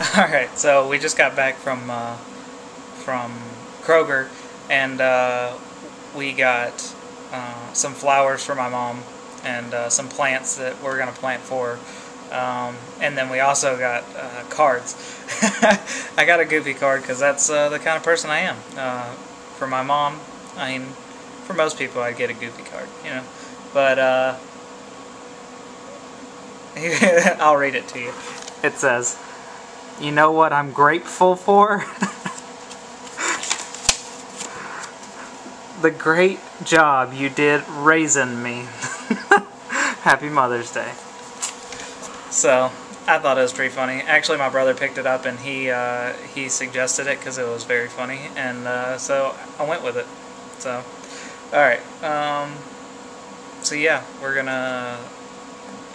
Alright, so we just got back from Kroger, and we got some flowers for my mom, and some plants that we're going to plant for her. And then we also got cards. I got a goofy card because that's the kind of person I am. For my mom, I mean, for most people I'd get a goofy card, you know. But I'll read it to you. It says, "You know what I'm grateful for? The great job you did raising me." Happy Mother's Day. So, I thought it was pretty funny. Actually, my brother picked it up and he suggested it because it was very funny, and so I went with it. So, alright. So yeah, we're gonna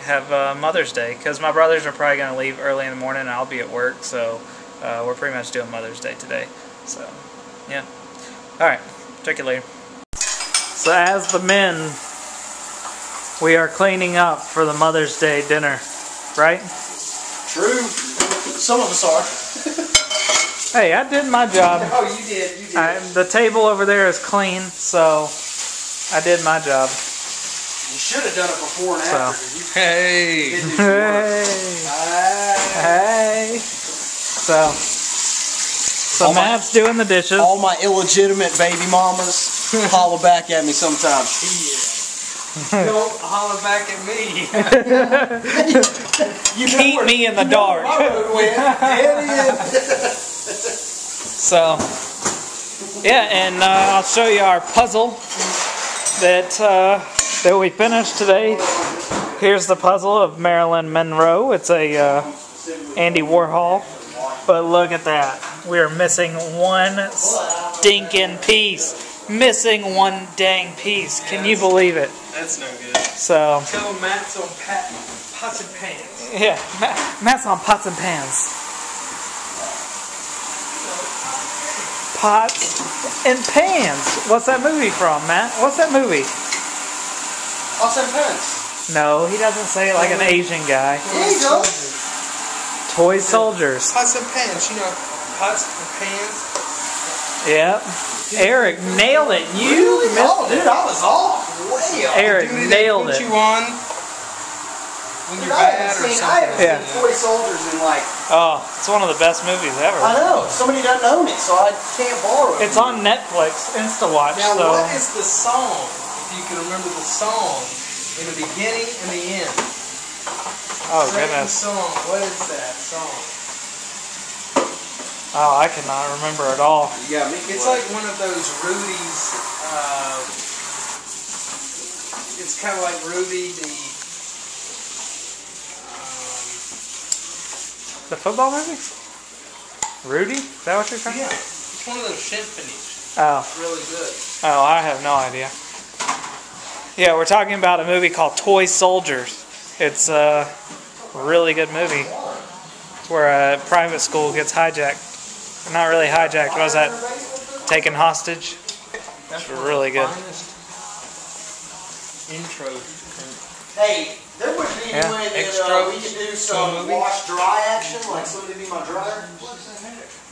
have Mother's Day because my brothers are probably gonna leave early in the morning and I'll be at work, so we're pretty much doing Mother's Day today. So, yeah. Alright, check you later. So as the men, we are cleaning up for the Mother's Day dinner, right? True. Some of us are. Hey, I did my job. Oh, you did. You did. The table over there is clean, so I did my job. You should have done it before and after. So. Hey. Hey. So Matt's doing the dishes. All my illegitimate baby mamas holler back at me sometimes. Yeah. Don't holler back at me. You keep me in the dark. So, yeah, and I'll show you our puzzle that we finished today. Here's the puzzle of Marilyn Monroe. It's a Andy Warhol. But look at that. We're missing one stinking piece. Missing one dang piece. Can you believe it? That's no good. So. Tell Matt's on pots and pans. Yeah, Matt's on pots and pans. Pots and pans. What's that movie from, Matt? What's that movie? Pots and pans. No, he doesn't say it like an Asian guy. Yeah, he does. Toy Soldiers. Pots and pans, you know, pots and pans. Yep. Eric nailed it. You really? missed it. Dude, I was off. Way off. Eric Dude, nailed put it. you on when you're bad or something. I haven't Yeah. seen Toy Soldiers in like... Oh, it's one of the best movies ever. I know. Somebody doesn't own it, so I can't borrow it. It's on Netflix, Insta-Watch. Now, so. what is the song? If you can remember the song in the beginning and the end. Oh, Sing goodness. the song. What is that song? Oh, I cannot remember at all. You got me. It's like one of those Rudy's. It's kind of like Rudy The football movie? Rudy? Is that what you're talking yeah, about? it's one of those symphonies. Oh. It's really good. Oh, I have no idea. Yeah, we're talking about a movie called Toy Soldiers. It's a really good movie. It's where a private school gets hijacked. Not really hijacked, what was that? Taken hostage? That's really good. Intro. Hey, there would be any way that Extra. we could do some wash-dry action, like somebody be my dryer.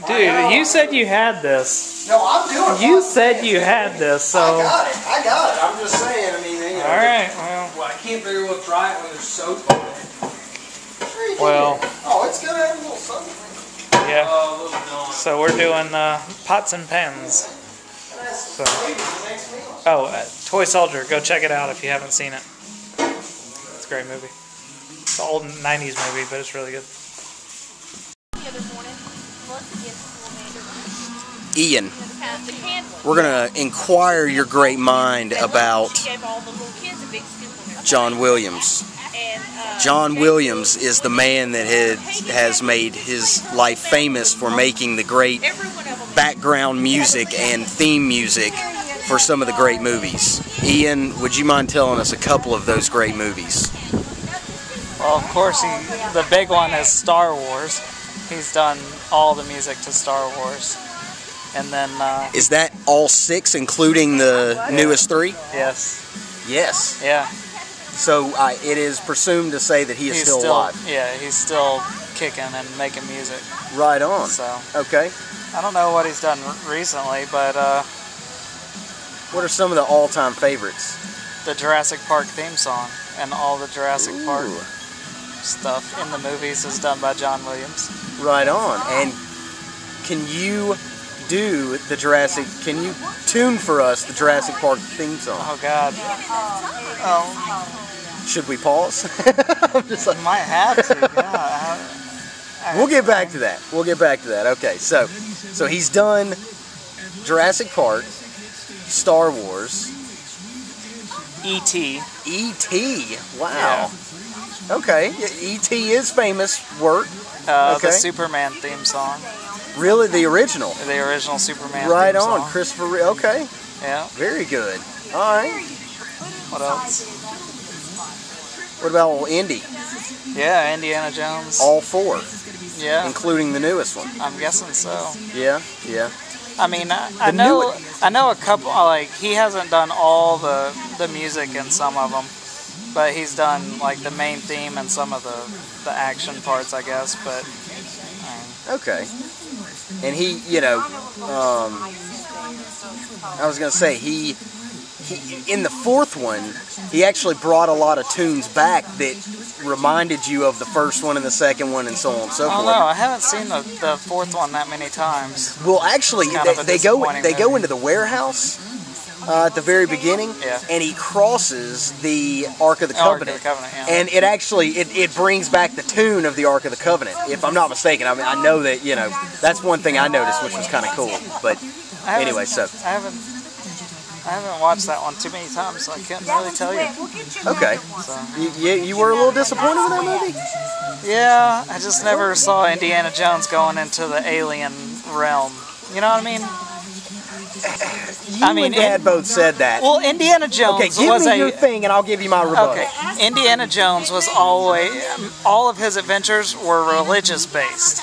Dude, you said you had this. No, I'm doing it. You said you had this, so... I got it. I got it. I'm just saying, I mean, you know. Alright, well... Well, I can't very well try it when there's soap on it. Sure you Well... can. Oh, it's gonna have a little something. Yeah. Oh, little Dawn. So we're doing pots and pans. So. Oh, Toy Soldier. Go check it out if you haven't seen it. It's a great movie. It's an old 90s movie, but it's really good. Ian, we're going to inquire your great mind about John Williams. John Williams is the man that has made his life famous for making the great background music and theme music for some of the great movies. Ian, would you mind telling us a couple of those great movies? Well, of course, the big one is Star Wars. He's done all the music to Star Wars. And then... is that all 6, including the newest 3? Yes. Yes. Yeah. So it is presumed to say that he is still alive. Yeah, he's still kicking and making music. Right on. So Okay. I don't know what he's done recently, but What are some of the all-time favorites? the Jurassic Park theme song and all the Jurassic Park Ooh. stuff in the movies is done by John Williams. Right on. And can you do the Jurassic? Can you tune for us the Jurassic Park theme song? Oh God. Oh, Should we pause? I'm just like, might have to. Yeah. we'll get back to that. We'll get back to that. Okay. So he's done Jurassic Park, Star Wars, E.T. E.T. Wow. Yeah. Okay. E.T. is famous work. Okay. The Superman theme song. Really, the original. The original Superman Right theme on, song. Christopher. Okay. Yeah. Very good. All right. What else? What about old Indy? Yeah, Indiana Jones. All four, Yeah, including the newest one. I'm guessing so. Yeah. Yeah. I mean, I The know new- I know a couple. Like he hasn't done all the music in some of them, but he's done like the main theme and some of the action parts, I guess. But Okay. And he, I was gonna say he in the fourth one, he actually brought a lot of tunes back that reminded you of the first one and the second one and so on and so I don't forth. know. I haven't seen the fourth one that many times. Well, actually, It's kind of a they go disappointing movie. into the warehouse at the very beginning, Yeah. and he crosses the Ark of the Ark of the Covenant, Covenant, yeah. and it actually it brings back the tune of the Ark of the Covenant, if I'm not mistaken. I mean, I know that that's one thing I noticed, which was kind of cool. But anyway, so I haven't watched that one too many times, so I can't really tell you. okay, So, you were a little disappointed with that movie. yeah, I just never saw Indiana Jones going into the alien realm. You know what I mean? You and Dad both said that. Well, Indiana Jones Okay, give was me a your thing, and I'll give you my rebuttal. okay. Indiana Jones was always all of his adventures were religious based,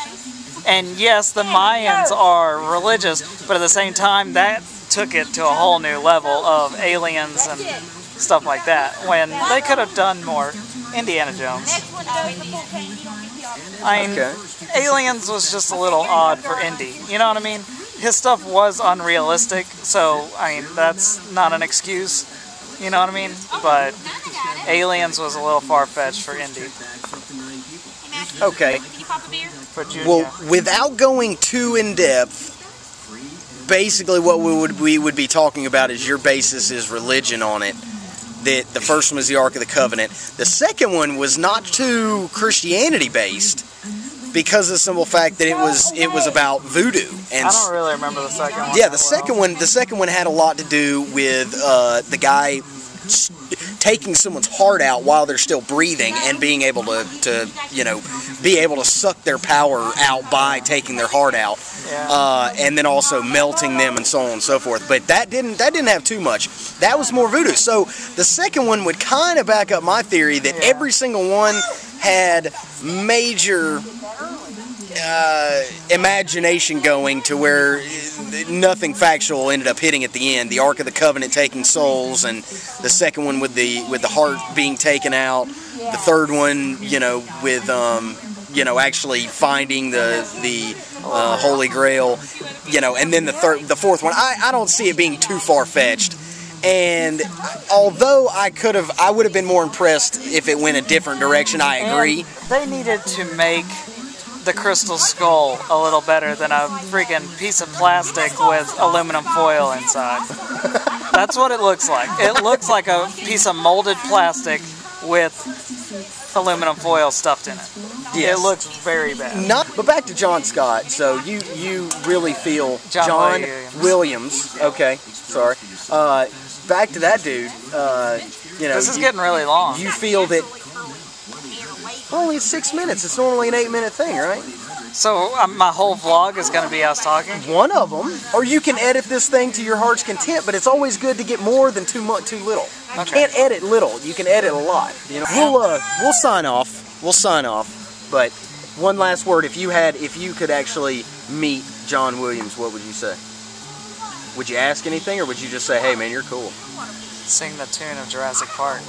and yes, the Mayans are religious, but at the same time, that took it to a whole new level of aliens and stuff like that. When they could have done more. Indiana Jones. I mean, Okay. Aliens was just a little odd for Indy. You know what I mean? His stuff was unrealistic, so I mean that's not an excuse. You know what I mean? But Aliens was a little far-fetched for Indy. Okay. For Junior. Well, without going too in depth, basically what we would be talking about is your basis is religion on it. That the first one was the Ark of the Covenant. The second one was not too Christianity based because of the simple fact that it was about voodoo. And I don't really remember the second one. yeah, that the second one had a lot to do with the guy taking someone's heart out while they're still breathing and being able to be able to suck their power out by taking their heart out, and then also melting them and so on and so forth. But that didn't have too much. That was more voodoo. So the second one would kind of back up my theory that every single one had major imagination going to where nothing factual ended up hitting at the end. The Ark of the Covenant taking souls, and the second one with the heart being taken out. The third one, with actually finding the Holy Grail, and then the fourth one. I don't see it being too far fetched. And although I would have been more impressed if it went a different direction. I agree. And they needed to make the crystal skull a little better than a freaking piece of plastic with aluminum foil inside. That's what it looks like. It looks like a piece of molded plastic with aluminum foil stuffed in it. Yes. It looks very bad. But back to John Scott. So you really feel John Williams. Okay, sorry. Back to that dude. This is getting really long. You feel that only 6 minutes. It's normally an 8-minute thing, right? So my whole vlog is going to be us talking? One of them. Or you can edit this thing to your heart's content, but it's always good to get more than too little. You can't edit little. You can edit a lot. We'll sign off. We'll sign off. But one last word. If you could actually meet John Williams, what would you say? Would you ask anything, or would you just say, "Hey, man, you're cool"? Sing the tune of Jurassic Park.